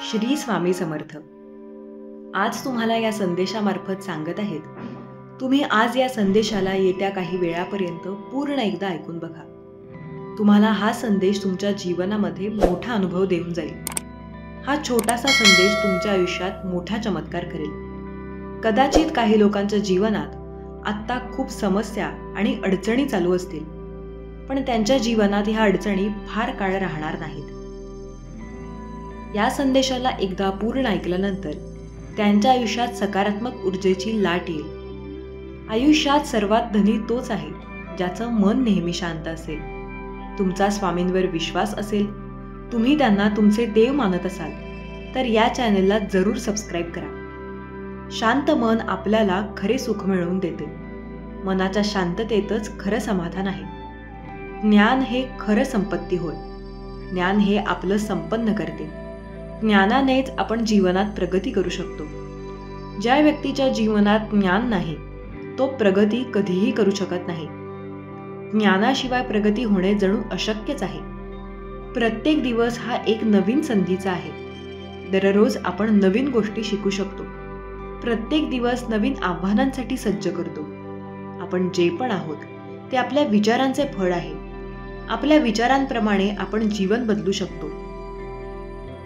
श्री स्वामी समर्थ. आज तुम्हाला या संदेशामार्फत सांगत आहेत, तुम्ही आज या संदेशाला येत्या काही वेळापर्यंत पूर्ण एकदा ऐकून बघा. तुम्हाला हा संदेश तुमच्या जीवनामध्ये मोठा अनुभव देऊन जाईल. हा छोटासा संदेश तुमच्या आयुष्यात मोठा चमत्कार करेल. कदाचित काही लोकांच्या जीवनात आत्ता खूप समस्या आणि अडचणी चालू असतील, पण त्यांच्या जीवनात ह्या अडचणी फार काळ राहणार नाहीत. या संदेशाला एकदा पूर्ण ऐकल्यानंतर त्यांच्या आयुष्यात सकारात्मक ऊर्जेची लाट येईल. आयुष्यात सर्वात धनी तोच आहे ज्याचं मन नेहमी शांत असेल. तुमचा स्वामींवर विश्वास असेल, तुम्ही त्यांना तुमचे देव मानत असाल तर या चॅनलला जरूर सबस्क्राईब करा. शांत मन आपल्याला खरे सुख मिळवून देते. मनाच्या शांततेतच खरं समाधान आहे. ज्ञान हे खरं संपत्ती होय. ज्ञान हे आपलं संपन्न करते. ज्ञानानेच आपण जीवनात प्रगती करू शकतो. ज्या व्यक्तीच्या जीवनात ज्ञान नाही तो प्रगती कधीही करू शकत नाही. ज्ञानाशिवाय प्रगती होणे जणू अशक्यच आहे. प्रत्येक दिवस हा एक नवीन संधीचा आहे. दररोज आपण नवीन गोष्टी शिकू शकतो. प्रत्येक दिवस नवीन आव्हानांसाठी सज्ज करतो. आपण जे पण आहोत ते आपल्या विचारांचे फळ आहे. आपल्या विचारांप्रमाणे आपण जीवन बदलू शकतो.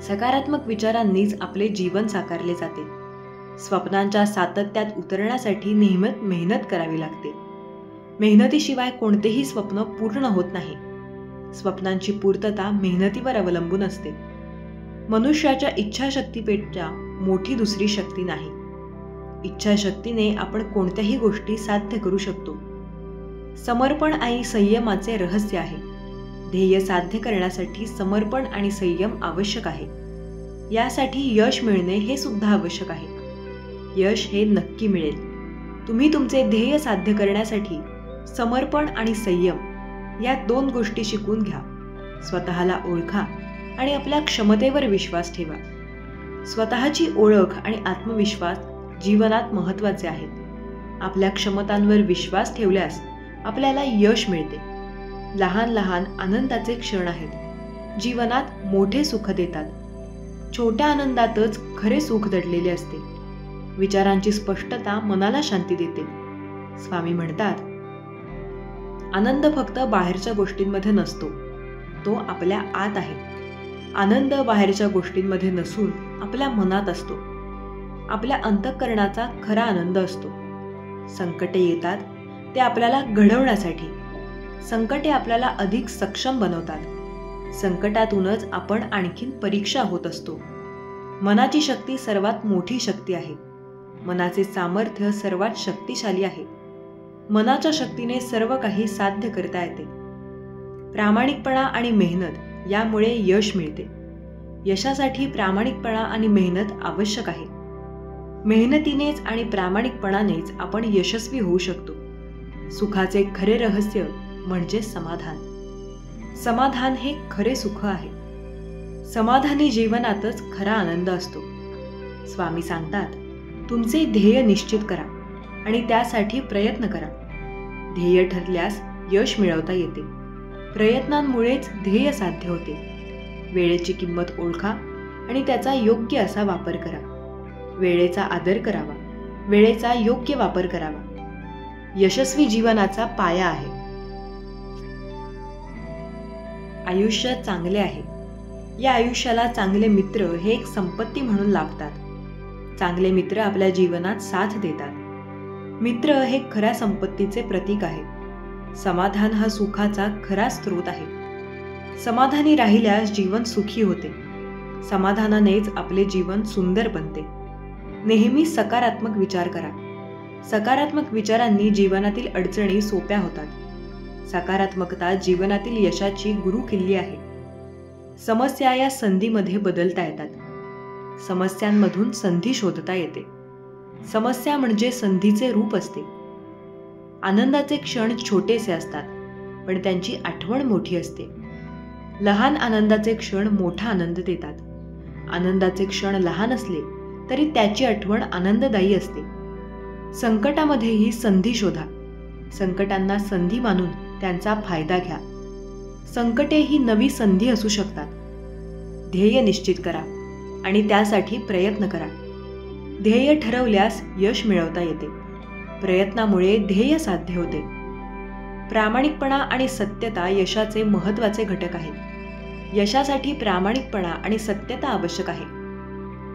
सकारात्मक विचारांनीच आपले जीवन साकारले जाते. स्वप्नांच्या सातत्यात उतरण्यासाठी नेहमीच मेहनत करावी लागते. मेहनतीशिवाय कोणतेही स्वप्न पूर्ण होत नाही. स्वप्नांची पूर्तता मेहनतीवर अवलंबून असते. मनुष्याच्या इच्छाशक्तीपेक्षा मोठी दुसरी शक्ती नाही. इच्छाशक्तीने आपण कोणत्याही गोष्टी साध्य करू शकतो. समर्पण आणि संयमाचे रहस्य आहे. ध्येय साध्य करण्यासाठी समर्पण आणि संयम आवश्यक आहे. यासाठी यश मिळणे हे सुद्धा आवश्यक आहे. यश हे नक्की मिळेल. तुम्ही तुमचे ध्येय साध्य करण्यासाठी समर्पण आणि संयम या दोन गोष्टी शिकून घ्या. स्वतःला ओळखा आणि आपल्या क्षमतेवर विश्वास ठेवा. स्वतःची ओळख आणि आत्मविश्वास जीवनात महत्त्वाचे आहेत. आपल्या क्षमतांवर विश्वास ठेवल्यास आपल्याला यश मिळते. लहान लहान आनंदाचे क्षण आहेत. जीवनात मोठे सुख देतात. छोट्या आनंदातच खरे सुख दडलेले असते. विचारांची स्पष्टता मनाला शांती देते. स्वामी म्हणतात, आनंद फक्त बाहेरच्या गोष्टींमध्ये नसतो, तो आपल्या आत आहे. आनंद बाहेरच्या गोष्टींमध्ये नसून आपल्या मनात असतो. आपल्या अंतःकरणाचा खरा आनंद असतो. संकटे येतात ते आपल्याला घडवण्यासाठी. संकटे आपल्याला अधिक सक्षम बनवतात. संकटातूनच आपण आणखीन परीक्षा होत असतो. मनाची शक्ती सर्वात मोठी शक्ती आहे. मनाचे सामर्थ्य सर्वात शक्तिशाली आहे. मनाच्या शक्तीने सर्व काही साध्य करता येते. प्रामाणिकपणा आणि मेहनत यामुळे यश मिळते. यशासाठी प्रामाणिकपणा आणि मेहनत आवश्यक आहे. मेहनतीनेच आणि प्रामाणिकपणानेच आपण यशस्वी होऊ शकतो. सुखाचे खरे रहस्य म्हणजे समाधान. समाधान हे खरे सुख आहे. समाधानी जीवनातच खरा आनंद असतो. स्वामी सांगतात, तुमचे ध्येय निश्चित करा आणि त्यासाठी प्रयत्न करा. ध्येय ठरल्यास यश मिळवता येते. प्रयत्नांमुळेच ध्येय साध्य होते. वेळेची किंमत ओळखा आणि त्याचा योग्य असा वापर करा. वेळेचा आदर करावा. वेळेचा योग्य वापर करावा. यशस्वी जीवनाचा पाया आहे. आयुष्य चांगले आहे. या आयुष्याला चांगले मित्र हे एक संपत्ती म्हणून लाभतात. चांगले मित्र आपल्या जीवनात साथ देतात. मित्र हे खऱ्या संपत्तीचे प्रतीक आहे. समाधान हा सुखाचा खरा स्रोत आहे. समाधानी राहिल्यास जीवन सुखी होते. समाधानानेच आपले जीवन सुंदर बनते. नेहमी सकारात्मक विचार करा. सकारात्मक विचारांनी जीवनातील अडचणी सोप्या होतात. सकारात्मकता जीवनातील यशाची गुरुकिल्ली आहे. समस्या या संधीमध्ये बदलता येतात. समस्यांमधून संधी शोधता येते. समस्या म्हणजे संधीचे रूप असते. आनंदाचे क्षण छोटेसे असतात, पण त्यांची आठवण मोठी असते. लहान आनंदाचे क्षण मोठा आनंद देतात. आनंदाचे क्षण लहान असले तरी त्याची आठवण आनंददायी असते. संकटामध्येही संधी शोधा. संकटांना संधी मानून त्यांचा फायदा घ्या. संकटे ही नवी संधी असू शकतात. ध्येय निश्चित करा. आणि त्यासाठी प्रयत्न करा. ध्येय ठरवल्यास यश मिळवता येते. प्रयत्नामुळे ध्येय साध्य होते. प्रामाणिकपणा आणि सत्यता यशाचे महत्त्वाचे घटक आहेत. यशासाठी प्रामाणिकपणा आणि सत्यता आवश्यक आहे.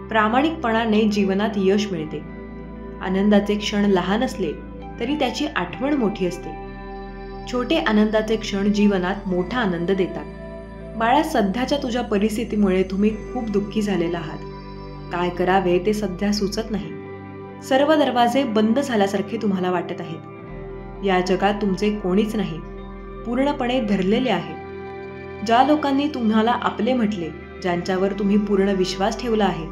प्रामाणिकपणाने जीवनात यश मिळते. आनंदाचे क्षण लहान असले तरी त्याची आठवण मोठी असते. छोटे आनंदाचे क्षण जीवनात मोठा आनंद देतात. बाळा, सध्याच्या तुझ्या परिस्थितीमुळे तुम्ही खूप दुःखी झालेला आहात. काय करावे ते सध्या सुचत नाही. सर्व दरवाजे बंद झाल्यासारखे तुम्हाला वाटत आहेत. या जगात तुमचे कोणीच नाही, पूर्णपणे धरलेले आहे. ज्या लोकांनी तुम्हाला आपले म्हटले, ज्यांच्यावर तुम्ही पूर्ण विश्वास ठेवला आहे,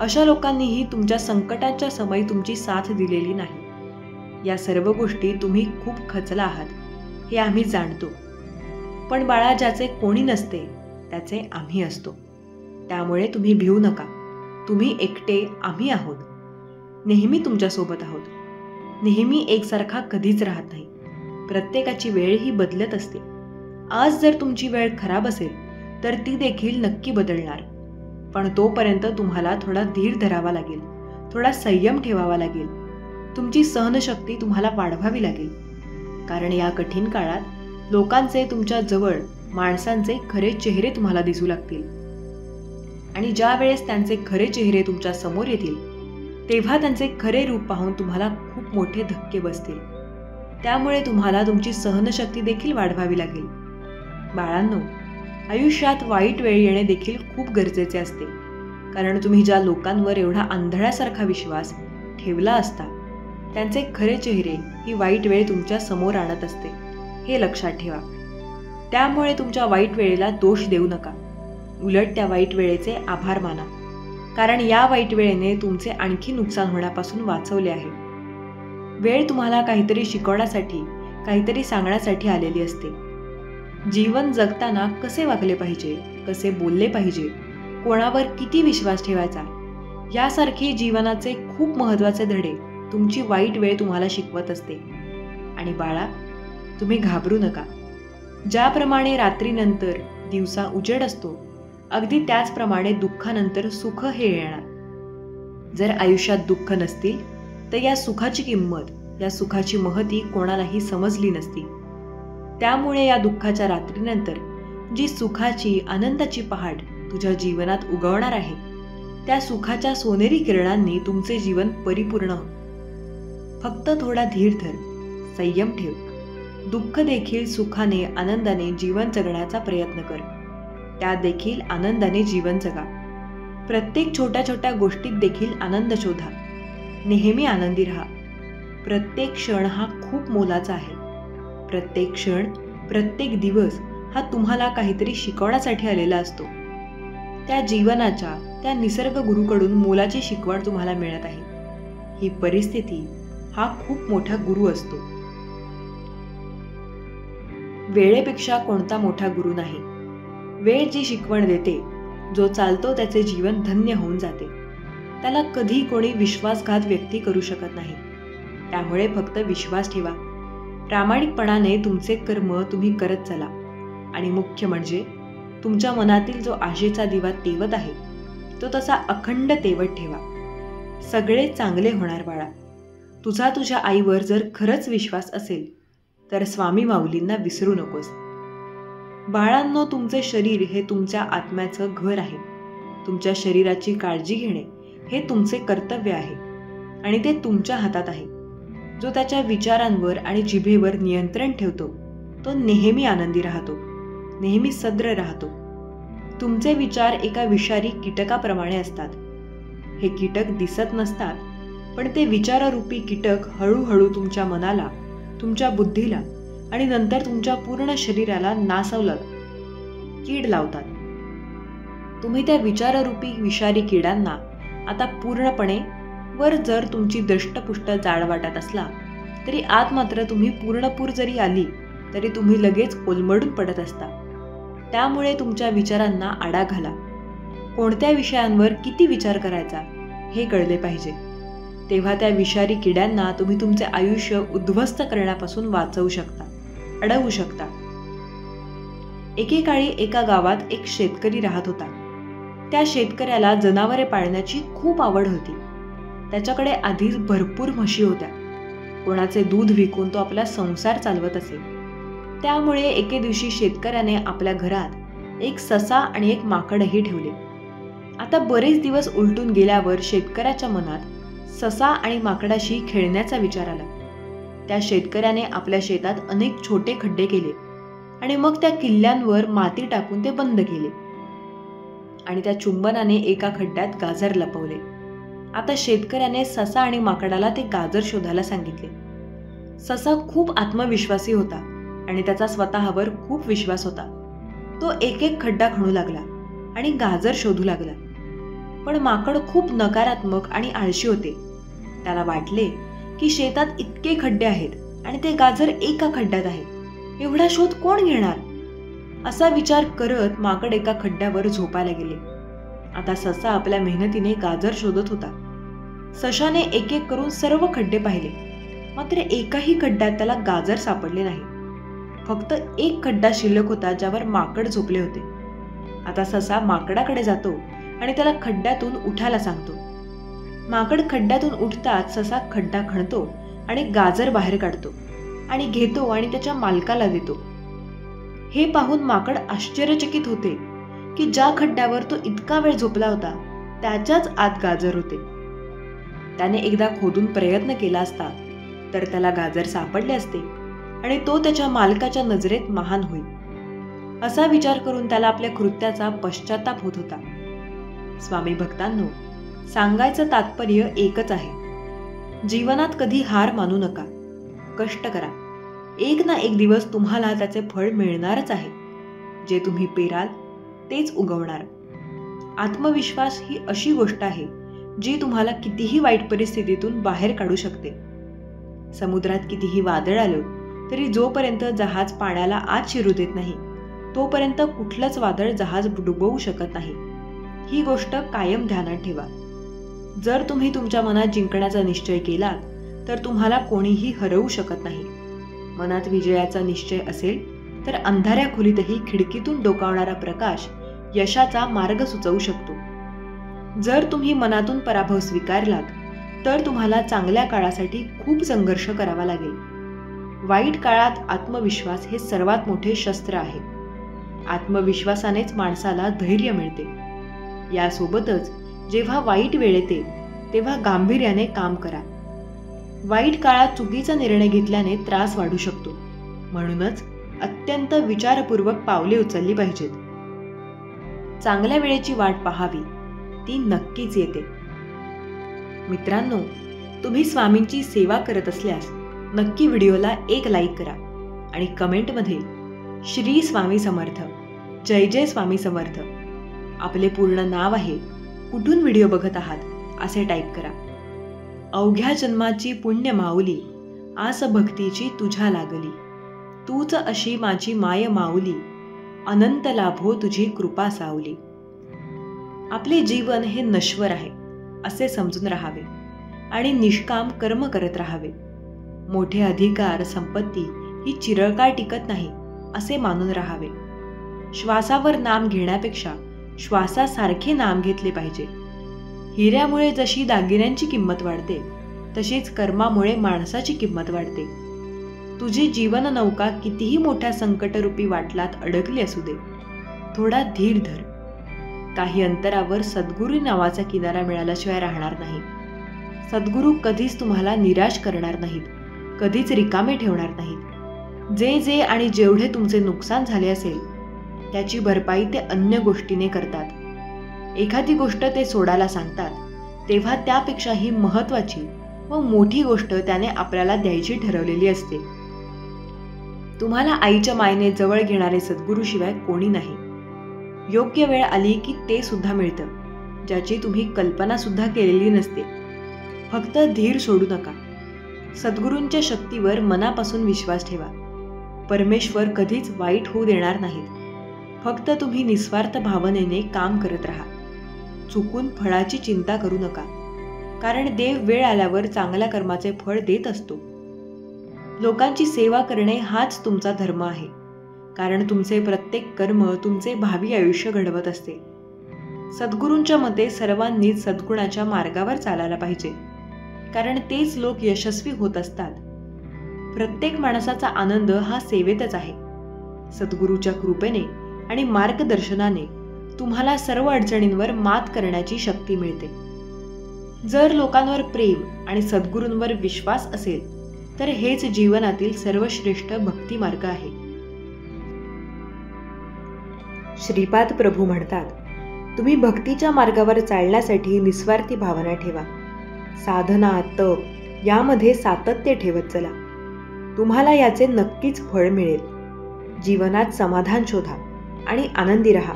अशा लोकांनीही तुमच्या संकटाच्या समयी तुमची साथ दिलेली नाही. या सर्व गोष्टी तुम्ही खूप खचला आहात, हे आम्ही जाणतो. पण बाळा, ज्याचे कोणी नसते त्याचे आम्ही असतो. त्यामुळे तुम्ही भिवू नका. तुम्ही एकटे, आम्ही आहोत. नेहमी तुमच्यासोबत आहोत. नेहमी एकसारखा कधीच राहत नाही. प्रत्येकाची वेळ ही बदलत असते. आज जर तुमची वेळ खराब असेल तर ती देखील नक्की बदलणार. पण तोपर्यंत तुम्हाला थोडा धीर धरावा लागेल, थोडा संयम ठेवावा लागेल. तुमची सहनशक्ती तुम्हाला वाढवावी लागेल. कारण या कठीण काळात लोकांचे तुमच्या जवळ माणसांचे खरे चेहरे तुम्हाला दिसू लागतील. आणि ज्या वेळेस त्यांचे खरे चेहरे तुमच्या समोर येतील तेव्हा त्यांचे खरे रूप पाहून तुम्हाला खूप मोठे धक्के बसतील. त्यामुळे तुम्हाला तुमची सहनशक्ती देखील वाढवावी लागेल. बाळांनो, आयुष्यात वाईट वेळ येणे देखील खूप गरजेचे असते. कारण तुम्ही ज्या लोकांवर एवढा आंधळ्यासारखा विश्वास ठेवला असता त्यांचे खरे चेहरे ही वाईट वेळ तुमच्या समोर आणत असते, हे लक्षात ठेवा. त्यामुळे तुमच्या वाईट वेळेला दोष देऊ नका. उलट त्या वाईट वेळेचे आभार माना. कारण या वाईट वेळेने तुमचे आणखी नुकसान होण्यापासून वाचवले आहे. वेळ तुम्हाला काहीतरी शिकवण्यासाठी, काहीतरी सांगण्यासाठी आलेली असते. जीवन जगताना कसे वागले पाहिजे, कसे बोलले पाहिजे, कोणावर किती विश्वास ठेवायचा, यासारखे जीवनाचे खूप महत्त्वाचे धडे तुमची वाईट वेळ तुम्हाला शिकवत असते. आणि बाळा, तुम्ही घाबरू नका. ज्याप्रमाणे रात्रीनंतर दिवसा उजेड असतो, अगदी त्याचप्रमाणे दुःखानंतर सुख हे येणार. जर आयुष्यात दुःख नसतील तर या सुखाची किंमत, या सुखाची महती कोणालाही समजली नसती. त्यामुळे या दुःखाच्या रात्रीनंतर जी सुखाची, आनंदाची पहाट तुझ्या जीवनात उगवणार आहे, त्या सुखाच्या सोनेरी किरणांनी तुमचे जीवन परिपूर्ण हो. फक्त थोडा धीर धर, संयम ठेव. दुःख देखील सुखाने, आनंदाने जीवन जगण्याचा प्रयत्न कर. त्यात देखील आनंदाने जीवन जगा. प्रत्येक छोट्या छोट्या गोष्टीत देखील आनंद शोधा. नेहमी आनंदी राहा. प्रत्येक क्षण हा खूप मोलाचा आहे. प्रत्येक क्षण, प्रत्येक दिवस हा तुम्हाला काहीतरी शिकवण्यासाठी आलेला असतो. त्या जीवनाच्या, त्या निसर्ग गुरुकडून मोलाची शिकवण तुम्हाला मिळत आहे. ही परिस्थिती हा खूप मोठा गुरु असतो. वेळेपेक्षा कोणता मोठा गुरु नाही. वेळ जी शिकवण देते, जो चालतो त्याचे जीवन धन्य होऊन जाते. त्याला कधी कोणी विश्वासघात व्यक्ती करू शकत नाही. त्यामुळे फक्त विश्वास ठेवा. प्रामाणिकपणाने तुमचे कर्म तुम्ही करत चला. आणि मुख्य म्हणजे तुमच्या मनातील जो आशेचा दिवा तेवत आहे तो तसा अखंड तेवत ठेवा. सगळे चांगले होणार बाळा. तुझा तुझ्या आईवर जर खरंच विश्वास असेल तर स्वामी माऊलींना विसरू नकोस. बाळांनो, तुमचे शरीर हे तुमच्या आत्म्याचं घर आहे. तुमच्या शरीराची काळजी घेणे हे तुमचे कर्तव्य आहे आणि ते तुमच्या हातात आहे. जो त्याच्या विचारांवर आणि जिभेवर नियंत्रण ठेवतो तो नेहमी आनंदी राहतो, नेहमी सद्र राहतो. तुमचे विचार एका विषारी कीटकाप्रमाणे असतात. हे कीटक दिसत नसतात, पण ते विचाररूपी कीटक हळूहळू तुमच्या मनाला, तुमच्या बुद्धीला आणि नंतर तुमच्या पूर्ण शरीराला नासवलं कीड लावतात. तुम्ही त्या विचाररूपी विषारी किडांना आता पूर्णपणे वर जर तुमची दष्टपुष्ट जाड वाटत असला तरी आत मात्र तुम्ही पूर्णपूर जरी आली तरी तुम्ही लगेच कोलमडून पडत असता. त्यामुळे तुमच्या विचारांना आळा घाला. कोणत्या विषयांवर किती विचार करायचा हे कळले पाहिजे. तेव्हा त्या विषारी किड्यांना तुम्ही तुमचे आयुष्य उद्ध्वस्त करण्यापासून वाचवू शकता, अडवू शकता. एकेकाळी एका गावात एक शेतकरी राहत होता. त्या शेतकऱ्याला जनावरे पाळण्याची खूप आवड होती. त्याच्याकडे आधीच भरपूर म्हशी होत्या. कोणाचे दूध विकून तो आपला संसार चालवत असे. त्यामुळे एके दिवशी शेतकऱ्याने आपल्या घरात एक ससा आणि एक माकडही ठेवले. आता बरेच दिवस उलटून गेल्यावर शेतकऱ्याच्या मनात ससा आणि माकडाशी खेळण्याचा विचार आला. त्या शेतकऱ्याने आपल्या शेतात अनेक छोटे खड्डे केले आणि मग त्या किल्ल्यांवर माती टाकून ते बंद केले आणि त्या चुंबनाने एका खड्ड्यात गाजर लपवले. आता शेतकऱ्याने ससा आणि माकडाला ते गाजर शोधायला सांगितले. ससा खूप आत्मविश्वासी होता आणि त्याचा स्वतःवर खूप विश्वास होता. तो एक एक खड्डा खणू लागला आणि गाजर शोधू लागला. पण माकड खूप नकारात्मक आणि आळशी होते. त्याला वाटले की शेतात इतके खड्डे आहेत आणि ते गाजर एका खड्ड्यात आहे, एवढा शोध कोण घेणार? असा विचार करत माकड एका खड्ड्यावर झोपायला गेले. आता ससा आपल्या मेहनतीने गाजर शोधत होता. सशाने एक एक करून सर्व खड्डे पाहिले, मात्र एकाही खड्ड्यात त्याला गाजर सापडले नाही. फक्त एक खड्डा शिल्लक होता ज्यावर माकड झोपले होते. आता ससा माकडाकडे जातो आणि त्याला खड्ड्यातून उठायला सांगतो. माकड खड्ड्यातून उठताच ससा खड्डा खणतो आणि गाजर बाहेर काढतो आणि घेतो आणि त्याच्या मालकाला देतो. हे पाहून माकड आश्चर्यचकित होते की ज्या खड्ड्यावर तो इतका वेळ झोपला होता त्याच्याच आत गाजर होते. त्याने एकदा खोदून प्रयत्न केला असता तर त्याला गाजर सापडले असते आणि तो त्याच्या मालकाच्या नजरेत महान होईल. असा विचार करून त्याला आपल्या कृत्याचा पश्चाताप होत होता. स्वामी भक्तांनो, सांगायचं तात्पर्य एकच आहे. जीवनात कधी हार मानू नका. कष्ट करा. एक ना एक दिवस तुम्हाला त्याचे फळ मिळणारच आहे. जे तुम्ही पेराल तेच उगवणार. आत्मविश्वास ही अशी गोष्ट आहे जी तुम्हाला कितीही वाईट परिस्थितीतून बाहेर काढू शकते. समुद्रात कितीही वादळ आलं तरी जोपर्यंत जहाज पाण्याला आत शिरू देत नाही तोपर्यंत कुठलंच वादळ जहाज डुबवू शकत नाही. ही गोष्ट कायम ध्यानात ठेवा. जर तुम्ही तुमच्या मनात जिंकण्याचा निश्चय केलात तर तुम्हाला कोणीही हरवू शकत नाही. मनात विजयाचा निश्चय असेल तर अंधाऱ्या खोलीतही खिडकीतून डोकावणारा प्रकाश यशाचा मार्ग सुचवू शकतो. जर तुम्ही मनातून पराभव स्वीकारलात तर तुम्हाला चांगल्या काळासाठी खूप संघर्ष करावा लागेल. वाईट काळात आत्मविश्वास हे सर्वात मोठे शस्त्र आहे. आत्मविश्वासानेच माणसाला धैर्य मिळते. यासोबतच जेव्हा वाईट वेळ येते तेव्हा गांभीर्याने काम करा. वाईट काळात चुकीचा निर्णय घेतल्याने त्रास वाढू शकतो. म्हणूनच अत्यंत विचारपूर्वक पावले उचलली पाहिजेत. चांगल्या वेळेची वाट पाहावी, ती नक्कीच येते. मित्रांनो, तुम्ही स्वामींची सेवा करत असल्यास नक्की व्हिडिओला एक लाईक करा आणि कमेंटमध्ये श्री स्वामी समर्थ, जय जय स्वामी समर्थ, आपले पूर्ण नाव आहे, कुठून व्हिडिओ बघत आहात असे टाईप करा. अवघ्या जन्माची पुण्य माऊली, आस भक्तीची तुझ्या लागली, तूच अशी माझी माय माऊली, अनंत लाभो तुझी कृपा सावली. आपले जीवन हे नश्वर आहे असे समजून राहावे आणि निष्काम कर्म करत राहावे. मोठे अधिकार संपत्ती ही चिरकाळ टिकत नाही असे मानून राहावे. श्वासावर नाम घेण्यापेक्षा श्वासासारखे नाम घेतले पाहिजे. हिऱ्यामुळे जशी दागिन्यांची किंमत वाढते तशीच कर्मामुळे माणसाची किंमत वाढते. तुझी जीवन नौका कितीही मोठ्या संकटरूपी वाटलात अडकली असू दे, थोडा धीर धर. काही अंतरावर सद्गुरू नावाचा किनारा मिळाल्याशिवाय राहणार नाही. सद्गुरू कधीच तुम्हाला निराश करणार नाहीत, कधीच रिकामे ठेवणार नाहीत. जे जे आणि जेवढे तुमचे नुकसान झाले असेल त्याची भरपाई ते अन्य गोष्टीने करतात. एखादी गोष्ट ते सोडायला सांगतात तेव्हा त्यापेक्षाही महत्त्वाची व मोठी गोष्ट त्याने आपल्याला द्यायची ठरवलेली असते. तुम्हाला आईच्या मायेने जवळ घेणारे सद्गुरूशिवाय कोणी नाही. योग्य वेळ आली की ते सुद्धा मिळतं, ज्याची तुम्ही कल्पना सुद्धा केलेली नसते. फक्त धीर सोडू नका. सद्गुरूंच्या शक्तीवर मनापासून विश्वास ठेवा. परमेश्वर कधीच वाईट होऊ देणार नाहीत. फक्त तुम्ही निस्वार्थ भावनेने काम करत राहा. चुकून फळाची चिंता करू नका, कारण देव वेळ आल्यावर चांगल्या कर्माचे फळ देत असतो. लोकांची सेवा करणे हाच तुमचा धर्म आहे, कारण तुमचे प्रत्येक कर्म तुमचे भावी आयुष्य घडवत असते. सद्गुरूंच्या मते सर्वांनीच सद्गुणाच्या मार्गावर चालायला पाहिजे, कारण तेच लोक यशस्वी होत असतात. प्रत्येक माणसाचा आनंद हा सेवेतच आहे. सद्गुरूच्या कृपेने आणि मार्गदर्शनाने तुम्हाला सर्व अडचणींवर मात करण्याची शक्ती मिळते. जर लोकांवर प्रेम आणि सद्गुरूंवर विश्वास असेल तर हेच जीवनातील सर्वश्रेष्ठ भक्ती मार्ग आहे. श्रीपाद प्रभू म्हणतात, तुम्ही भक्तीच्या मार्गावर चालण्यासाठी निस्वार्थी भावना ठेवा. साधना, तप यामध्ये सातत्य ठेवत चला. तुम्हाला याचे नक्कीच फळ मिळेल. जीवनात समाधान शोधा आणि आनंदी राहा.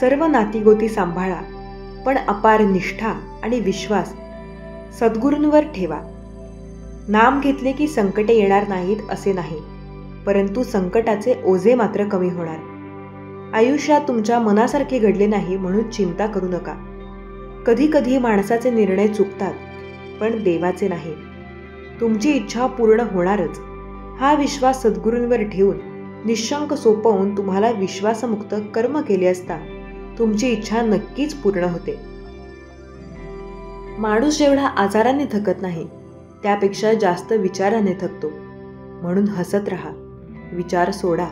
सर्व नातीगोती सांभाळा, पण अपार निष्ठा आणि विश्वास सद्गुरूंवर ठेवा. नाम घेतले की संकटे येणार नाहीत असे नाही, परंतु संकटाचे ओझे मात्र कमी होणार. आयुष्यात तुमच्या मनासारखे घडले नाही म्हणून चिंता करू नका. कधी कधी माणसाचे निर्णय चुकतात, पण देवाचे नाही. तुमची इच्छा पूर्ण होणारच. हा विश्वास सद्गुरूंवर ठेवून निशंक सोपवून तुम्हाला विश्वासमुक्त कर्म केले असता तुमची इच्छा नक्कीच पूर्ण होते. माणूस जेवढा आजाराने थकत नाही त्यापेक्षा जास्त विचाराने थकतो. म्हणून हसत राहा, विचार सोडा,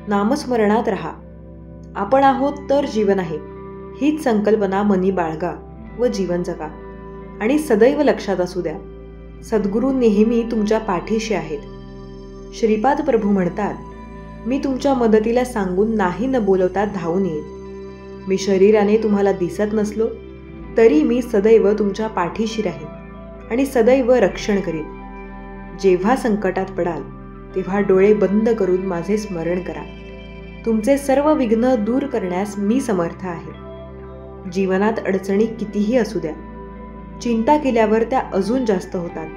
नामस्मरणात राहा. आपण आहोत तर जीवन आहे हीच संकल्पना मनी बाळगा व जीवन जगा. आणि सदैव लक्षात असू द्या, सद्गुरू नेहमी तुमच्या पाठीशी आहेत. श्रीपाद प्रभू म्हणतात, मी तुमच्या मदतीला सांगून नाही न बोलवता धावून येईन. मी शरीराने तुम्हाला दिसत नसलो तरी मी सदैव तुमच्या पाठीशी राहीन आणि सदैव रक्षण करीन. जेव्हा संकटात पडाल तेव्हा डोळे बंद करून माझे स्मरण करा. तुमचे सर्व विघ्न दूर करण्यास मी समर्थ आहे. जीवनात अडचणी कितीही असू द्या, चिंता केल्यावर त्या अजून जास्त होतात.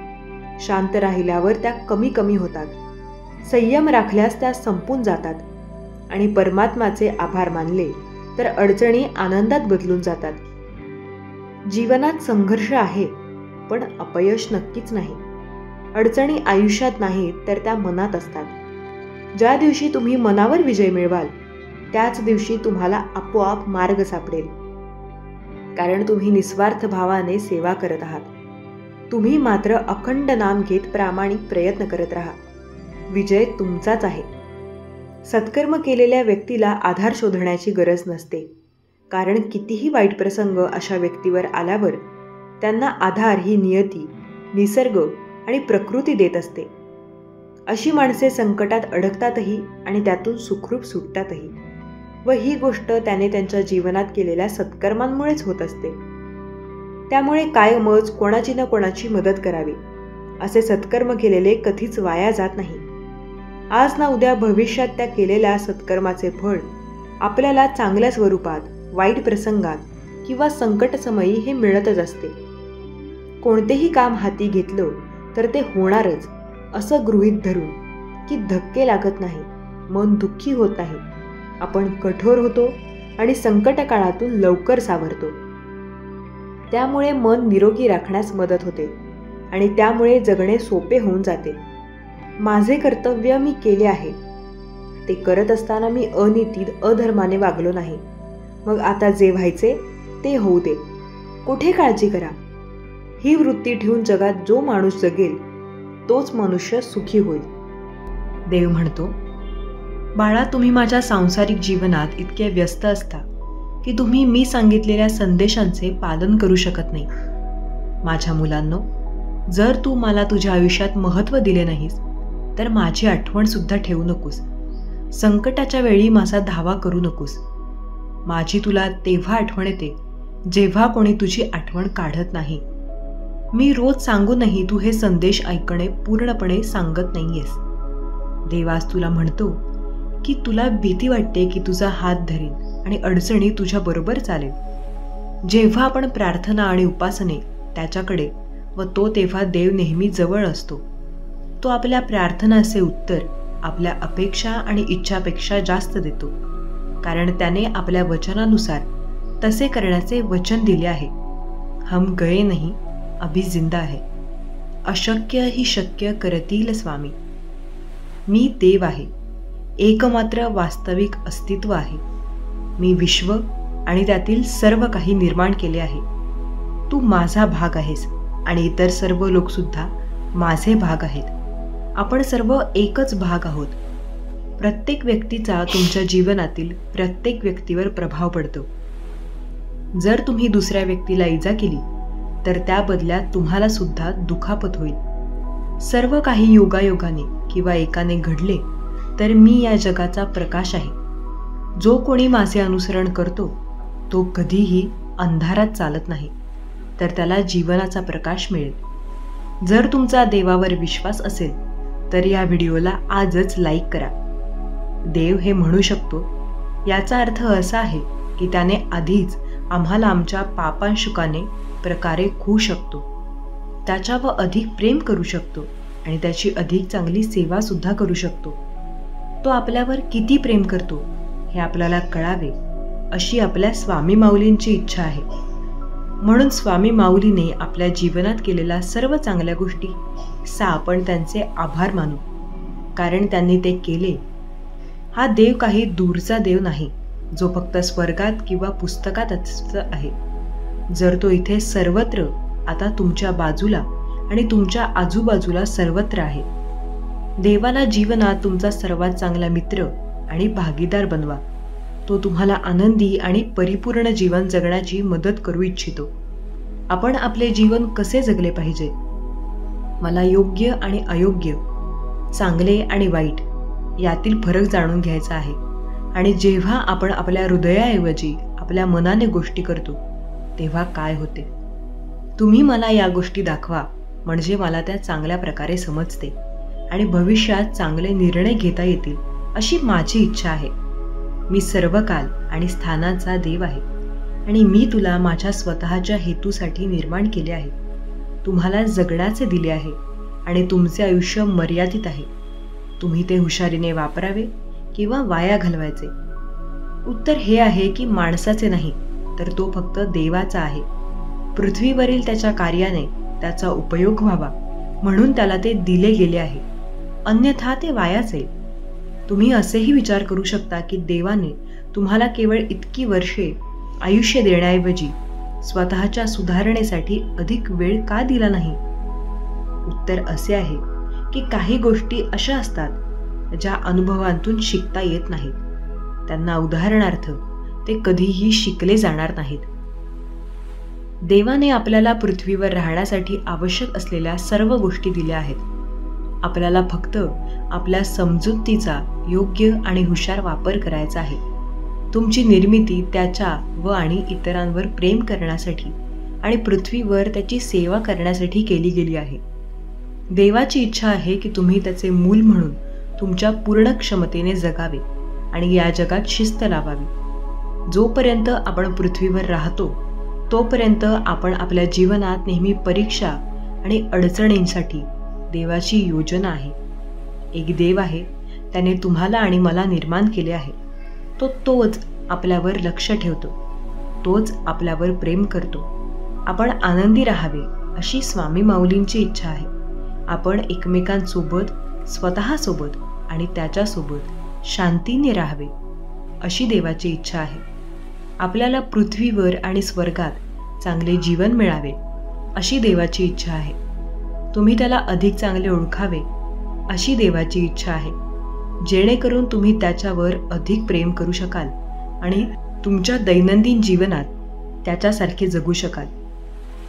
शांत राहिल्यावर त्या कमी कमी होतात. संयम राखल्यास त्या संपून जातात. आणि परमात्म्याचे आभार मानले तर अडचणी आनंदात बदलून जातात. जीवनात संघर्ष आहे, पण अपयश नक्कीच नाही. अडचणी आयुष्यात नाहीत तर त्या मनात असतात. ज्या दिवशी तुम्ही मनावर विजय मिळवाल त्याच दिवशी तुम्हाला आपोआप मार्ग सापडेल. कारण तुम्ही निस्वार्थ भावाने सेवा करत आहात. तुम्ही मात्र अखंड नाम घेत प्रामाणिक प्रयत्न करत राहा. विजय तुमचाच आहे. सत्कर्म केलेल्या व्यक्तीला आधार शोधण्याची गरज नसते, कारण कितीही वाईट प्रसंग अशा व्यक्तीवर आल्यावर त्यांना आधार ही नियती, निसर्ग आणि प्रकृती देत असते. अशी माणसे संकटात अडकतातही आणि त्यातून सुखरूप सुटतातही. व ही गोष्ट त्याने त्यांच्या जीवनात केलेल्या सत्कर्मांमुळेच होत असते. त्यामुळे कायमच कोणाची ना कोणाची मदत करावी. असे सत्कर्म केलेले कधीच वाया जात नाही. आज ना उद्या भविष्यात त्या केलेल्या सत्कर्माचे फळ आपल्याला चांगल्या स्वरूपात, वाईट प्रसंगात किंवा संकटसमयी हे मिळतच असते. कोणतेही काम हाती घेतलं तर ते होणारच असं गृहीत धरून की धक्के लागत नाही, मन दुःखी होत नाही, आपण कठोर होतो आणि संकट काळातून लवकर सावरतो. त्यामुळे मन निरोगी राखण्यास मदत होते आणि त्यामुळे जगणे सोपे होऊन जाते. माझे कर्तव्य मी केले आहे. ते करत असताना मी अनीतीत, अधर्माने वागलो नाही. मग आता जे व्हायचे ते होऊ दे. कुठे काळजी करा. ही वृत्ती ठेवून जगात जो माणूस जगेल तोच मनुष्य सुखी होईल. देव म्हणतो, बाळा, तुम्ही माझ्या सांसारिक जीवनात इतके व्यस्त असता की तुम्ही मी सांगितलेल्या संदेशांचे पालन करू शकत नाही. माझ्या मुलांनो, जर तू मला तुझ्या आयुष्यात महत्त्व दिले नाहीस तर माझी आठवण सुद्धा ठेवू नकोस. संकटाच्या वेळी माझा धावा करू नकोस. माझी तुला तेव्हा आठवण येते जेव्हा कोणी तुझी आठवण काढत नाही. मी रोज सांगूनही तू हे संदेश ऐकणे पूर्णपणे सांगत नाहीयेस. देवास तुला म्हणतो की तुला भीती वाटते की तुझा हात धरीन आणि अडचणी तुझ्या बरोबर चालेल. जेव्हा आपण प्रार्थना आणि उपासने त्याच्याकडे व तो तेव्हा देव नेहमी जवळ असतो. तो आपल्या प्रार्थनाचे उत्तर आपल्या अपेक्षा आणि इच्छापेक्षा जास्त देतो, कारण त्याने आपल्या वचनानुसार तसे करण्याचे वचन दिले आहे. हम गए नहीं, अभी जिंदा है. अशक्य ही शक्य करतील स्वामी. मी देव आहे. एकमात्र वास्तविक अस्तित्व आहे. मी विश्व आणि त्यातील सर्व काही निर्माण केले आहे. तू माझा भाग आहेस आणि इतर सर्व लोकसुद्धा माझे भाग आहेत. आपण सर्व एकच भाग आहोत. प्रत्येक व्यक्तीचा तुमच्या जीवनातील प्रत्येक व्यक्तीवर प्रभाव पडतो. जर तुम्ही दुसऱ्या व्यक्तीला इजा केली तर त्या बदल्यात तुम्हाला सुद्धा दुखापत होईल. सर्व काही योगायोगाने किंवा एकाने घडले तर मी या जगाचा प्रकाश आहे. जो कोणी माझे अनुसरण करतो तो कधीही अंधारात चालत नाही, तर त्याला जीवनाचा प्रकाश मिळेल. जर तुमचा देवावर विश्वास असेल तर या व्हिडिओला आजच लाईक करा. देव हे म्हणू शकतो याचा अर्थ असा आहे की त्याने आधीच आम्हाला आमच्या पापांशुकाने प्रकारे खू शकतो, त्याच्यावर अधिक प्रेम करू शकतो आणि त्याची अधिक चांगली सेवा सुद्धा करू शकतो. तो आपल्यावर किती प्रेम करतो हे आपल्याला कळावे अशी आपल्या स्वामी माऊलींची इच्छा आहे. म्हणून स्वामी माऊलीने आपल्या जीवनात केलेल्या सर्व चांगल्या गोष्टी आपण त्यांचे आभार मानू, कारण त्यांनी ते केले. हा देव काही दूरचा देव नाही जो फक्त स्वर्गात किंवा पुस्तकातच आहे. जर तो इथे सर्वत्र, आता तुमच्या बाजूला आणि तुमच्या आजूबाजूला सर्वत्र आहे. देवाला जीवनात तुमचा सर्वात चांगला मित्र आणि भागीदार बनवा. तो तुम्हाला आनंदी आणि परिपूर्ण जीवन जगण्याची मदत करू इच्छितो. आपण आपले जीवन कसे जगले पाहिजे? मला योग्य आणि अयोग्य, चांगले आणि वाईट यातील फरक जाणून घ्यायचा आहे. आणि जेव्हा आपण आपल्या हृदयाऐवजी आपल्या मनाने गोष्टी करतो तेव्हा काय होते? तुम्ही मला या गोष्टी दाखवा, म्हणजे मला त्या चांगल्या प्रकारे समजते आणि भविष्यात चांगले निर्णय घेता येतील अशी माझी इच्छा आहे. मी सर्व काल आणि स्थानाचा देव आहे आणि मी तुला माझ्या स्वतःच्या हेतूसाठी निर्माण केले आहे. तुम्हाला जगण्याचे दिले आहे आणि तुमचे आयुष्य मर्यादित आहे. तुम्ही ते हुशारीने वापरावे किंवा वाया घालवायचे. उत्तर हे आहे की माणसाचे नाही, तर तो फक्त देवाचा आहे. पृथ्वीवरील त्याच्या कार्याने त्याचा उपयोग व्हावा म्हणून त्याला ते दिले गेले आहे, अन्यथा ते वाया जाईल. तुम्ही असेही विचार करू शकता की देवाने तुम्हाला केवळ इतकी वर्षे आयुष्य देण्याऐवजी स्वतःच्या सुधारणेसाठी अधिक वेळ का दिला नाही? उत्तर असे आहे की काही गोष्टी अशा असतात ज्या अनुभवांतून शिकता येत नाहीत. त्यांना उदाहरणार्थ ते कधीही शिकले जाणार नाहीत. देवाने आपल्याला पृथ्वीवर राहण्यासाठी आवश्यक असलेल्या सर्व गोष्टी दिल्या आहेत. आपल्याला फक्त आपल्या समजुतीचा योग्य आणि हुशार वापर करायचा आहे. तुमची निर्मिती त्याच्या व आणि इतरांवर प्रेम करण्यासाठी आणि पृथ्वीवर त्याची सेवा करण्यासाठी केली गेली आहे. देवाची इच्छा आहे की तुम्ही त्याचे मूल म्हणून तुमच्या पूर्ण क्षमतेने जगावे आणि या जगात शिस्त लावावी. जोपर्यंत आपण पृथ्वीवर राहतो तोपर्यंत आपण आपल्या जीवनात नेहमी परीक्षा आणि अडचणींसाठी देवाची योजना आहे. एक देव आहे, त्याने तुम्हाला आणि मला निर्माण केले आहे. तोच आपल्यावर लक्ष ठेवतो, तोच आपल्यावर प्रेम करतो. आपण आनंदी राहावे अशी स्वामी माऊलींची इच्छा आहे. आपण एकमेकांसोबत, स्वतःसोबत आणि त्याच्यासोबत शांतीने राहावे अशी देवाची इच्छा आहे. आपल्याला पृथ्वीवर आणि स्वर्गात चांगले जीवन मिळावे अशी देवाची इच्छा आहे. तुम्ही त्याला अधिक चांगले ओळखावे अशी देवाची इच्छा आहे, जेणेकरून तुम्ही त्याच्यावर अधिक प्रेम करू शकाल आणि तुमच्या दैनंदिन जीवनात त्याच्यासारखे जगू शकाल.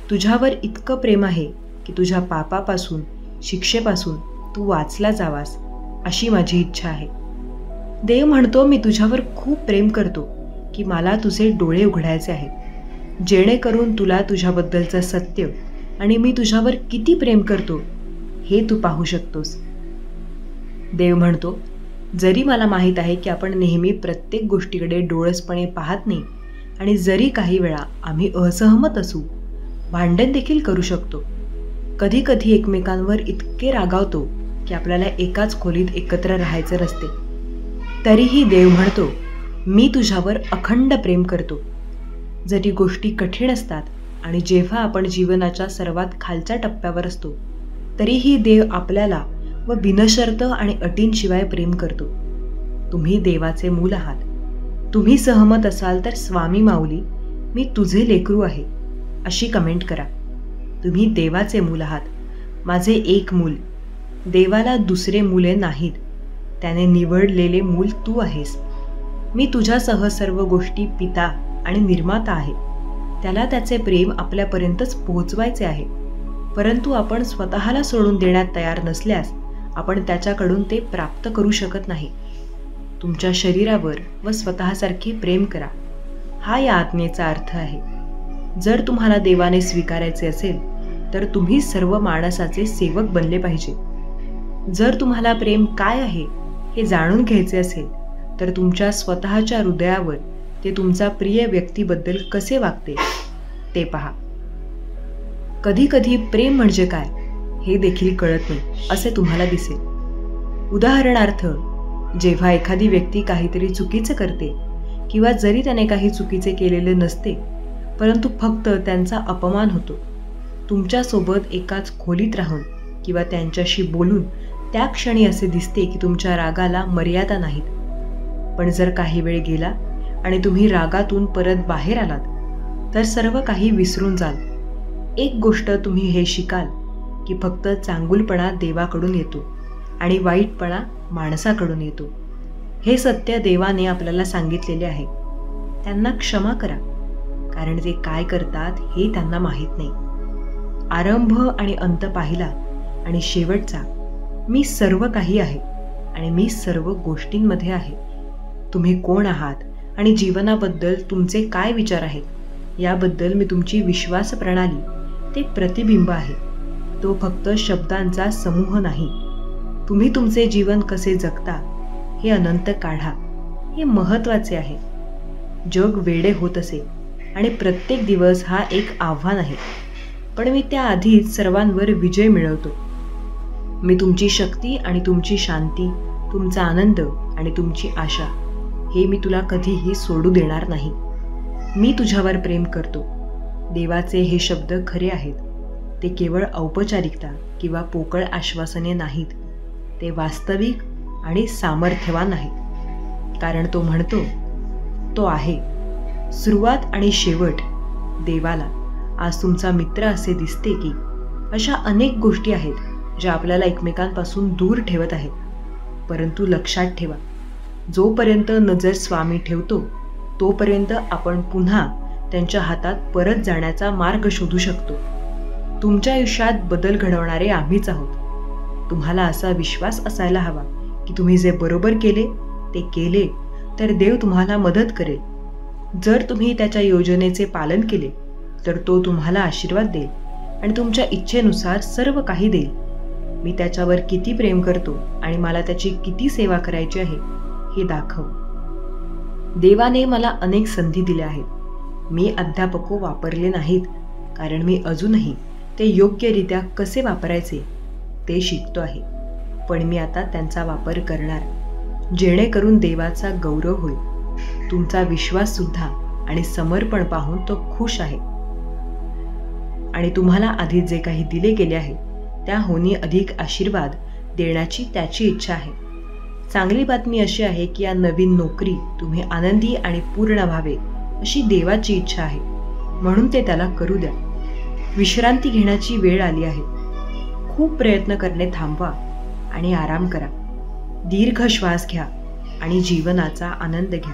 तुझ्यावर इतकं प्रेम आहे की तुझ्या पापापासून, शिक्षेपासून तू वाचला जावास अशी माझी इच्छा आहे. देव म्हणतो, मी तुझ्यावर खूप प्रेम करतो की मला तुझे डोळे उघडायचे आहेत, जेणेकरून तुला तुझ्याबद्दलचं सत्य आणि मी तुझ्यावर किती प्रेम करतो हे तू पाहू शकतोस. देव म्हणतो, जरी मला माहीत आहे की आपण नेहमी प्रत्येक गोष्टीकडे डोळसपणे पाहत नाही आणि जरी काही वेळा आम्ही असहमत असू, भांडण देखील करू शकतो, कधी कधी एकमेकांवर इतके रागावतो की आपल्याला एकाच खोलीत एकत्र राहायचं नसते, तरीही देव म्हणतो, मी तुझ्यावर अखंड प्रेम करतो. जरी गोष्टी कठीण असतात आणि जेव्हा आपण जीवनाच्या सर्वात खालच्या टप्प्यावर असतो, तरीही देव आपल्याला व बिनशर्त आणि अटींशिवाय प्रेम करतो. तुम्ही देवाचे मूल आहात. तुम्ही सहमत असाल तर स्वामी माऊली, मी तुझे लेकरू आहे अशी कमेंट करा. तुम्ही देवाचे मूल आहात, माझे एक मूल. देवाला दुसरे मुले नाहीत, त्याने निवडलेले मूल तू आहेस. मी तुझ्यासह सर्व गोष्टी पिता आणि निर्माता आहे. त्याला त्याचे प्रेम आपल्यापर्यंतच पोहोचवायचे आहे. परंतु आपण स्वतःला सोडून देण्यात तयार नसल्यास आपण त्याच्याकडून ते प्राप्त करू शकत नाही. तुमच्या शरीरावर व स्वतःसारखे प्रेम करा, हा या आज्ञेचा अर्थ आहे. जर तुम्हाला देवाने स्वीकारायचे असेल तर तुम्ही सर्व माणसाचे सेवक बनले पाहिजे. जर तुम्हाला प्रेम काय आहे हे जाणून घ्यायचे असेल तर तुमच्या स्वतःच्या हृदयावर ते तुमचा प्रिय व्यक्तीबद्दल कसे वागते ते पहा. कधी कधी प्रेम म्हणजे काय हे देखील कळत नाही असे तुम्हाला दिसेल. उदाहरणार्थ, जेव्हा एखादी व्यक्ती काहीतरी चुकीचे करते किंवा जरी त्याने काही चुकीचे केलेले नसते परंतु फक्त त्यांचा अपमान होतो, तुमच्यासोबत एकाच खोलीत राहून किंवा त्यांच्याशी बोलून त्या क्षणी असे दिसते की तुमच्या रागाला मर्यादा नाहीत. पण जर काही वेळ गेला आणि तुम्ही रागातून परत बाहेर आलात तर सर्व काही विसरून जाल. एक गोष्ट तुम्ही हे शिकाल की फक्त चांगुलपणा देवाकडून येतो आणि वाईटपणा माणसाकडून येतो. हे सत्य देवाने आपल्याला सांगितलेले आहे. त्यांना क्षमा करा, कारण ते काय करतात हे त्यांना माहीत नाही. आरंभ आणि अंत पाहिला आणि शेवटचा मी सर्व काही आहे आणि मी सर्व गोष्टींमध्ये आहे. तुम्ही कोण आहात आणि जीवनाबद्दल तुमचे काय विचार आहेत याबद्दल मी तुमची विश्वास प्रणाली ते प्रतिबिंब आहे. तो फक्त शब्दांचा समूह नाही. तुम्ही तुमचे जीवन कसे जगता हे अनंत काढा, हे महत्त्वाचे आहे. जग वेडे होत असे आणि प्रत्येक दिवस हा एक आव्हान आहे, पण मी त्याआधीच सर्वांवर विजय मिळवतो. मी तुमची शक्ती आणि तुमची शांती, तुमचा आनंद आणि तुमची आशा हे मी तुला कधीही सोडू देणार नाही. मी तुझ्यावर प्रेम करतो. देवाचे हे शब्द खरे आहेत. ते केवळ औपचारिकता किंवा पोकळ आश्वासने नाहीत, ते वास्तविक आणि सामर्थ्यवान आहेत. कारण तो म्हणतो, तो आहे सुरुवात आणि शेवट. देवाला आज तुमचा मित्र असे दिसते की अशा अनेक गोष्टी आहेत ज्या आपल्याला एकमेकांपासून दूर ठेवत आहेत. परंतु लक्षात ठेवा, जोपर्यंत नजर स्वामी ठेवतो तोपर्यंत आपण पुन्हा त्यांच्या हातात परत जाण्याचा मार्ग शोधू शकतो. तुमच्या आयुष्यात बदल घडवणारे आम्हीच आहोत. तुम्हाला असा विश्वास असायला हवा की तुम्ही जे बरोबर केले ते केले तर देव तुम्हाला मदत करेल. जर तुम्ही त्याच्या योजनेचे पालन केले तर तो तुम्हाला आशीर्वाद देईल आणि तुमच्या इच्छेनुसार सर्व काही देईल. मी त्याच्यावर किती प्रेम करतो आणि मला त्याची किती सेवा करायची आहे हे दाखव. देवाने मला अनेक संधी दिल्या आहेत. मी अध्यापक वापरले नाहीत, कारण मी अजूनही ते योग्यरित्या कसे वापरायचे ते शिकतो आहे. पण मी आता त्यांचा वापर करणार, जेणेकरून देवाचा गौरव होईल. तुमचा विश्वास सुद्धा आणि समर्पण पाहून तो खुश आहे. आणि तुम्हाला आधी जे काही दिले गेले आहे त्याहूनही अधिक आशीर्वाद देण्याची त्याची इच्छा आहे. चांगली बातमी अशी आहे की या नवीन नोकरी तुम्ही आनंदी आणि पूर्ण व्हावे अशी देवाची इच्छा आहे, म्हणून ते त्याला करू द्या. विश्रांती घेण्याची वेळ आली आहे. खूप प्रयत्न करणे थांबवा आणि आराम करा. दीर्घ श्वास घ्या आणि जीवनाचा आनंद घ्या.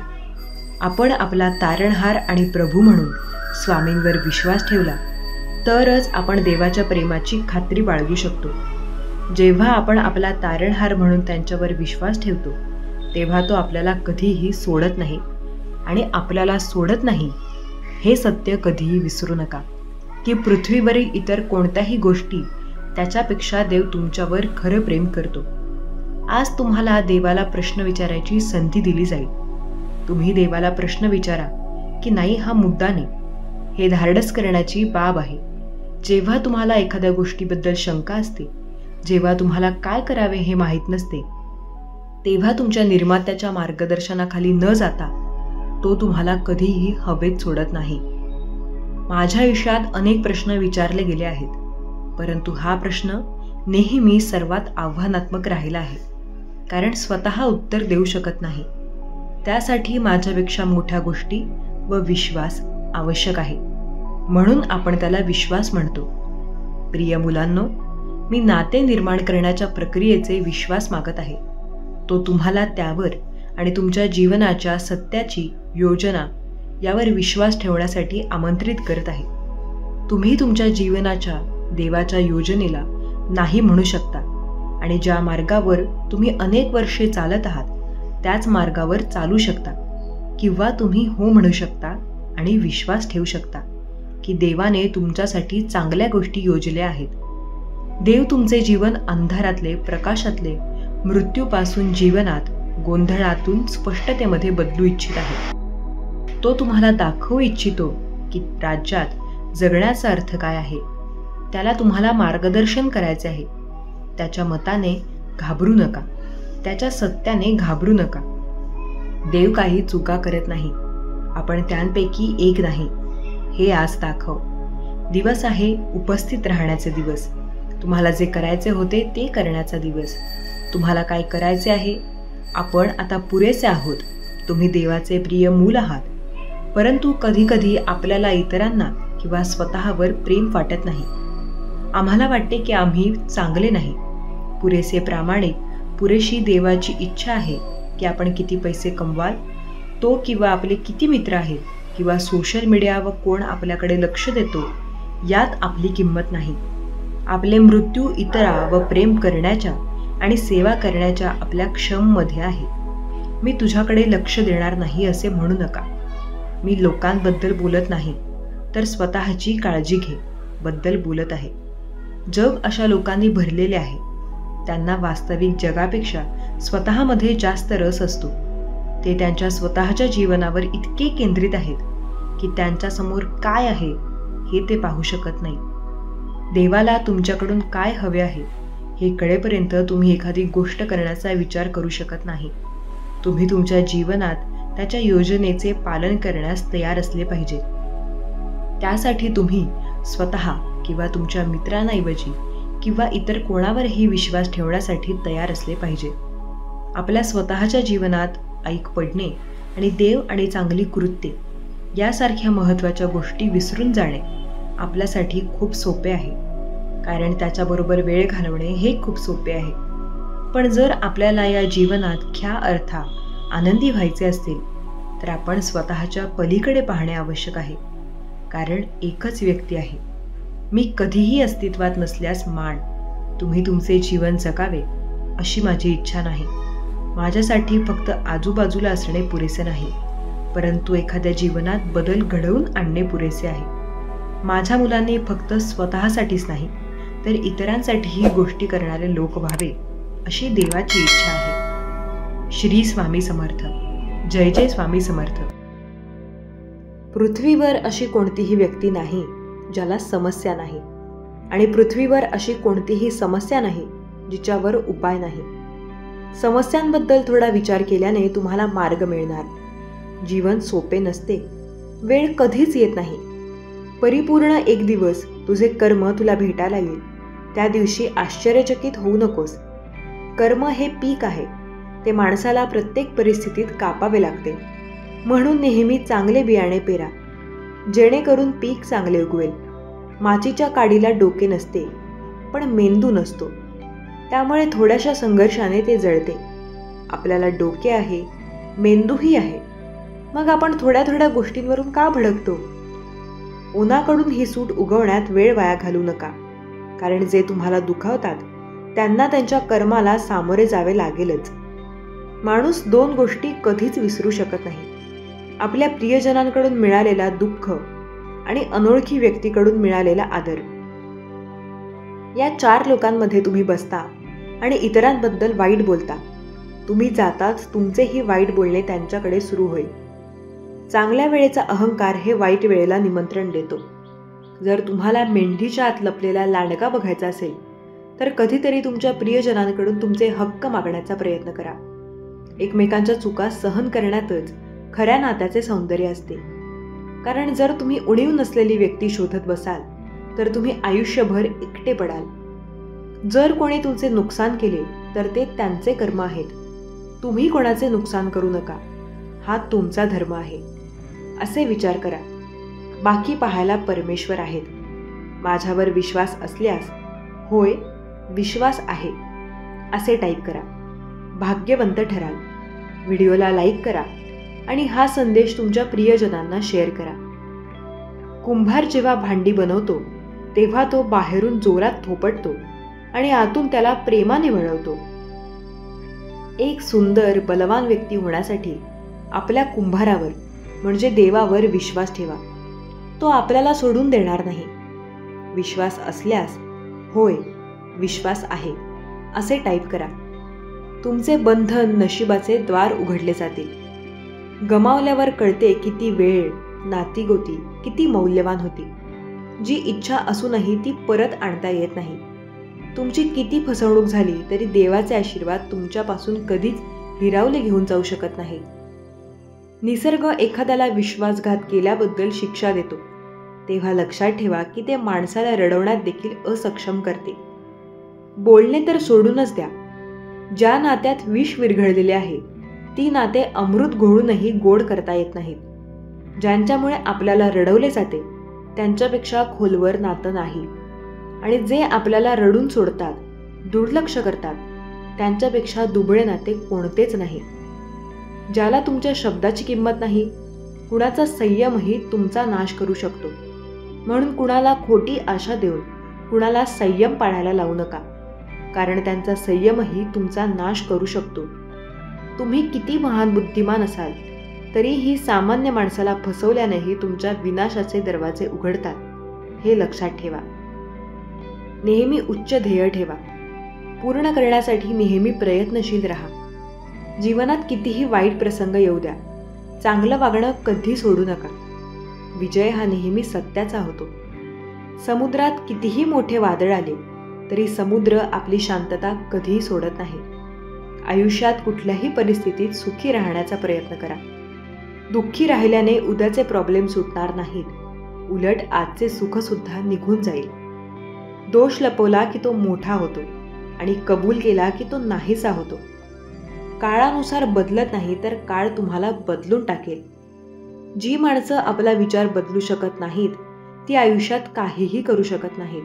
आपण आपला तारणहार आणि प्रभू म्हणून स्वामींवर विश्वास ठेवला तरच आपण देवाच्या प्रेमाची खात्री बाळगू शकतो. जेव्हा आपण आपला तारणहार म्हणून त्यांच्यावर विश्वास ठेवतो तेव्हा तो आपल्याला कधीही सोडत नाही आणि आपल्याला सोडत नाही हे सत्य कधीही विसरू नका की पृथ्वीवरील इतर कोणत्याही गोष्टी त्याच्यापेक्षा देव तुमच्यावर खरं प्रेम करतो. आज तुम्हाला देवाला प्रश्न विचारायची संधी दिली जाईल. तुम्ही देवाला प्रश्न विचारा की नाही हा मुद्दा नाही. हे धाडस करण्याची बाब आहे. जेव्हा तुम्हाला एखाद्या गोष्टीबद्दल शंका असते, जेव्हा तुम्हाला काय करावे हे माहीत नसते, तेव्हा तुमच्या निर्मात्याच्या मार्गदर्शनाखाली न जाता तो तुम्हाला कधीही हवेत सोडत नाही. माझ्या आयुष्यात अनेक प्रश्न विचारले गेले आहेत, परंतु हा प्रश्न नेहमी सर्वात आव्हानात्मक राहिला आहे, कारण स्वतः उत्तर देऊ शकत नाही. त्यासाठी माझ्यापेक्षा मोठ्या गोष्टी व विश्वास आवश्यक आहे, म्हणून आपण त्याला विश्वास म्हणतो. प्रिय मुलांनो, मी नाते निर्माण करण्याच्या प्रक्रियेचे विश्वास मागत आहे. तो तुम्हाला त्यावर आणि तुमच्या जीवनाच्या सत्याची योजना यावर विश्वास ठेवण्यासाठी आमंत्रित करत आहे. तुम्ही तुमच्या जीवनाच्या देवाच्या योजनेला नाही म्हणू शकता आणि ज्या मार्गावर तुम्ही अनेक वर्षे चालत आहात त्याच मार्गावर चालू शकता, किंवा तुम्ही हो म्हणू शकता आणि विश्वास ठेवू शकता की देवाने तुमच्यासाठी चांगल्या गोष्टी योजल्या आहेत. देव तुमचे जीवन अंधारातले प्रकाशातले, मृत्यूपासून जीवनात, गोंधळातून स्पष्टतेमध्ये बदलू इच्छित आहे. तो तुम्हाला दाखवू इच्छितो की राज्यात जगण्याचा अर्थ काय आहे. त्याला तुम्हाला मार्गदर्शन करायचे आहे. त्याच्या मताने घाबरू नका, त्याच्या सत्याने घाबरू नका. देव काही चुका करत नाही. आपण त्यांपैकी एक नाही. हे आज दाखव. दिवस आहे उपस्थित राहण्याचे दिवस. तुम्हाला जे करायचे होते ते करण्याचा दिवस. तुम्हाला काय करायचे आहे? आपण आता पुरेसे आहोत. तुम्ही देवाचे प्रिय मूल आहात. परंतु कधीकधी आपल्याला इतरांना किंवा स्वतःवर प्रेम वाटत नाही. आम्हाला वाटते की आम्ही चांगले नाही, पुरेसे प्रामाणिक, पुरेशी देवाची इच्छा आहे की आपण किती पैसे कमवाल, तो किंवा आपले किती मित्र आहेत, किंवा सोशल मीडिया व कोण आपल्याकडे लक्ष देतो यात आपली किंमत नाही. आपले मृत्यू इतरा व प्रेम करण्याच्या आणि सेवा करण्याच्या आपल्या क्षममध्ये आहे. मी तुझ्याकडे लक्ष देणार नाही असे म्हणू नका. मी लोकांबद्दल बोलत नाही, तर स्वतःची काळजी घे बद्दल बोलत आहे. जग अशा लोकांनी भरलेले आहे. त्यांना वास्तविक जगापेक्षा स्वतःमध्ये जास्त रस असतो. ते त्यांच्या स्वतःच्या जीवनावर इतके केंद्रित आहेत की त्यांच्यासमोर काय आहे हे ते पाहू शकत नाही. देवाला तुमच्याकडून काय हवे आहे हे कळेपर्यंत तुम्ही एखादी गोष्ट करण्याचा विचार करू शकत नाही. तुम्ही तुमच्या जीवनात त्याच्या योजनेचे पालन करण्यास तयार असले पाहिजे. त्यासाठी तुम्ही स्वतः किंवा तुमच्या मित्रांऐवजी किंवा इतर कोणावरही विश्वास ठेवण्यासाठी तयार असले पाहिजे. आपल्या स्वतःच्या जीवनात ऐक पडणे आणि देव आणि चांगली कृत्ये यासारख्या महत्त्वाच्या गोष्टी विसरून जाणे आपल्यासाठी खूप सोपे आहे, कारण त्याच्याबरोबर वेळ घालवणे हे खूप सोपे आहे. पण जर आपल्याला या जीवनात ख्या अर्था आनंदी व्हायचे असतील तर आपण स्वतःच्या पलीकडे पाहणे आवश्यक आहे, कारण एकच व्यक्ती आहे. मी कधीही अस्तित्वात नसल्यास मान तुम्ही तुमचे जीवन जगावे अशी माझी इच्छा नाही. माझ्यासाठी फक्त आजूबाजूला असणे पुरेसे नाही, परंतु एखाद्या जीवनात बदल घडवून आणणे पुरेसे आहे. माझ्या मुलांनी फक्त स्वतःसाठीच नाही तर इतरांसाठीही गोष्टी करणारे लोक व्हावे अशी देवाची इच्छा आहे. श्री स्वामी समर्थ. जय जय स्वामी समर्थ. पृथ्वीवर अशी कोणतीही व्यक्ती नाही ज्याला समस्या नाही, आणि पृथ्वीवर अशी कोणतीही समस्या नाही जिच्यावर उपाय नाही. समस्यांबद्दल थोडा विचार केल्याने तुम्हाला मार्ग मिळणार. जीवन सोपे नसते. वेळ कधीच येत नाही. परिपूर्ण एक दिवस तुझे कर्म तुला भेटायला येईल. त्या दिवशी आश्चर्यचकित होऊ नकोस. कर्म हे पीक आहे. ते माणसाला प्रत्येक परिस्थितीत कापावे लागते. म्हणून नेहमी चांगले बियाणे पेरा, जेणेकरून पीक चांगले उगवेल. माचीच्या काडीला डोके नसते, पण मेंदू नसतो. त्यामुळे थोड्याशा संघर्षाने ते जळते. आपल्याला डोके आहे, मेंदूही आहे. मग आपण थोड्या थोड्या गोष्टींवरून का भडकतो? उन्हाकडून ही सूट उगवण्यात वेळ वाया घालू नका, कारण जे तुम्हाला दुखावतात त्यांना त्यांच्या कर्माला सामोरे जावे लागेलच. माणूस दोन गोष्टी कधीच विसरू शकत नाही: आपल्या प्रियजनांकडून मिळालेला दुःख आणि अनोळखी व्यक्तीकडून मिळालेला आदर. या 4 लोकांमध्ये तुम्ही बसता आणि इतरांबद्दल वाईट बोलता. तुम्ही जाताच तुमचेही वाईट बोलणे त्यांच्याकडे सुरू होईल. चांगल्या वेळेचा अहंकार हे वाईट वेळेला निमंत्रण देतो. जर तुम्हाला मेंढीच्या आत लपलेला लांडगा बघायचा असेल तर कधीतरी तुमच्या प्रियजनांकडून तुमचे हक्क मागण्याचा प्रयत्न करा. एकमेकांच्या चुका सहन करण्यातच खऱ्या नात्याचे सौंदर्य असते. कारण जर तुम्ही उणीव नसलेली व्यक्ती शोधत बसाल तर तुम्ही आयुष्यभर एकटे पडाल. जर कोणी तुमचे नुकसान केले तर ते त्यांचे कर्म आहेत. तुम्ही कोणाचे नुकसान करू नका. हा तुमचा धर्म आहे असे विचार करा. बाकी पाहायला परमेश्वर आहेत. माझ्यावर विश्वास असल्यास होय विश्वास आहे असे टाईप करा. भाग्यवंत ठराल. व्हिडिओला लाईक करा आणि हा संदेश तुमच्या प्रियजनांना शेअर करा. कुंभार जेव्हा भांडी बनवतो तेव्हा तो बाहेरून जोरात थोपटतो आणि आतून त्याला प्रेमाने वळवतो. एक सुंदर बलवान व्यक्ती होण्यासाठी आपल्या कुंभारावर म्हणजे देवावर विश्वास ठेवा. तो आपल्याला सोडून देणार नाही. विश्वास असल्यास होय विश्वास आहे असे टाईप करा. तुमचे बंधन नशिबाचे द्वार उघडले जातील. गमावल्यावर कळते की ती वेळ नातीगोती किती मौल्यवान होती. जी इच्छा असूनही ती परत आणता येत नाही. तुमची किती फसवणूक झाली तरी देवाचे आशीर्वाद तुमच्यापासून कधीच हिरावले घेऊन जाऊ शकत नाही. निसर्ग एखाद्याला विश्वासघात केल्याबद्दल शिक्षा देतो तेव्हा लक्षात ठेवा की ते माणसाला रडवण्यात देखील असक्षम करते. बोलणे तर सोडूनच द्या. ज्या नात्यात विष विरघळलेले आहे ती नाते अमृत घोळूनही गोड करता येत नाहीत. ज्यांच्यामुळे आपल्याला रडवले जाते त्यांच्यापेक्षा खोलवर नातं नाही. आणि जे आपल्याला रडून सोडतात दुर्लक्ष करतात त्यांच्यापेक्षा दुबळे नाते कोणतेच नाही. ज्याला तुमच्या शब्दाची किंमत नाही कुणाचा संयमही तुमचा नाश करू शकतो. म्हणून कुणाला खोटी आशा देऊन कुणाला संयम पाळायला लावू नका, कारण त्यांचा संयमही तुमचा नाश करू शकतो. तुम्ही किती महान बुद्धिमान असाल तरीही सामान्य माणसाला फसवल्यानेही तुमच्या विनाशाचे दरवाजे उघडतात हे लक्षात ठेवा. नेहमी उच्च ध्येय ठेवा. पूर्ण करण्यासाठी नेहमी प्रयत्नशील राहा. जीवनात कितीही वाईट प्रसंग येऊ द्या, चांगलं वागणं कधी सोडू नका. विजय हा नेहमी सत्याचा होतो. समुद्रात कितीही मोठे वादळ आले तरी समुद्र आपली शांतता कधीही सोडत नाही. आयुष्यात कुठल्याही परिस्थितीत सुखी राहण्याचा प्रयत्न करा. दुःखी राहिल्याने उद्याचे प्रॉब्लेम सुटणार नाहीत, उलट आजचे सुख सुद्धा निघून जाईल. दोष लपवला की तो मोठा होतो आणि कबूल केला की तो नाहीसा होतो. काळानुसार बदलत नाही तर काळ तुम्हाला बदलून टाकेल. जी माणसं आपला विचार बदलू शकत नाहीत ती आयुष्यात काहीही करू शकत नाहीत.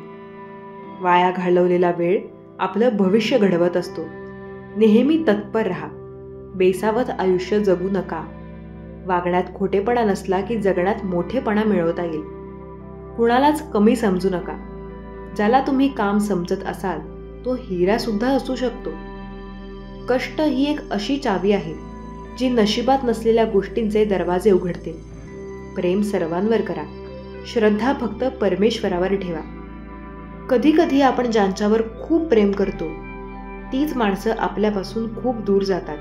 वाया घालवलेला वेळ आपलं भविष्य घडवत असतो. नेहमी तत्पर राहा. बेसावत आयुष्य जगू नका. वागण्यात खोटेपणा नसला की जगण्यात मोठेपणा मिळवता येईल. कुणालाच कमी समजू नका. ज्याला तुम्ही काम समजत असाल तो हिरा सुद्धा असू शकतो. कष्ट ही एक अशी चावी आहे जी नशिबात नसलेल्या गोष्टींचे दरवाजे उघडते. प्रेम सर्वांवर करा. श्रद्धा फक्त परमेश्वरावर ठेवा. कधी कधी आपण ज्यांच्यावर खूप प्रेम करतो तीच माणसं आपल्यापासून खूप दूर जातात.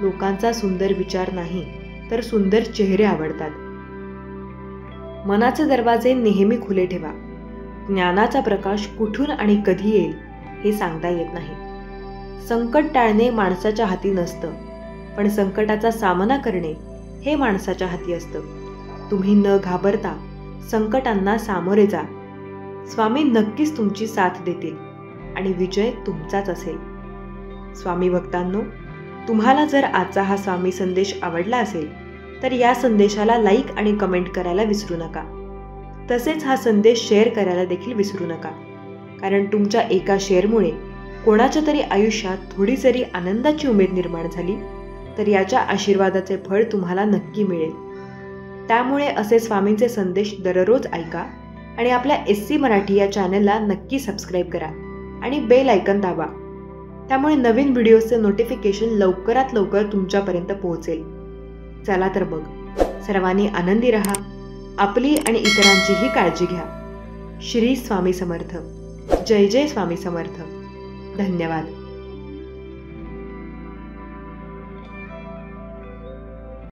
लोकांचा सुंदर विचार नाही तर सुंदर चेहरे आवडतात. मनाचे दरवाजे नेहमी खुले ठेवा. ज्ञानाचा प्रकाश कुठून आणि कधी येईल हे सांगता येत नाही. संकट टाळणे माणसाच्या हाती नसतं, पण संकटाचा सामना करणे हे माणसाच्या हाती असतं. तुम्ही न घाबरता संकटांना सामोरे जा. स्वामी नक्कीच तुमची साथ देतील आणि विजय तुमचाच असेल. स्वामी भक्तांनो, तुम्हाला जर आजचा हा स्वामी संदेश आवडला असेल तर या संदेशाला लाईक आणि कमेंट करायला विसरू नका. तसेच हा संदेश शेअर करायला देखील विसरू नका, कारण तुमच्या एका शेअरमुळे कोणाच्या तरी आयुष्यात थोडी जरी आनंदाची उमेद निर्माण झाली तर याच्या आशीर्वादाचे फळ तुम्हाला नक्की मिळेल. त्यामुळे असे स्वामींचे संदेश दररोज ऐका आणि आपल्या SC मराठी या चॅनलला नक्की सबस्क्राईब करा आणि बेल आयकॉन दाबा. त्यामुळे नवीन व्हिडिओचे नोटिफिकेशन लवकरात लवकर तुमच्यापर्यंत पोहोचेल. चला तर मग, सर्वांनी आनंदी राहा. आपली आणि इतरांचीही काळजी घ्या. श्री स्वामी समर्थ. जय जय स्वामी समर्थ. धन्यवाद.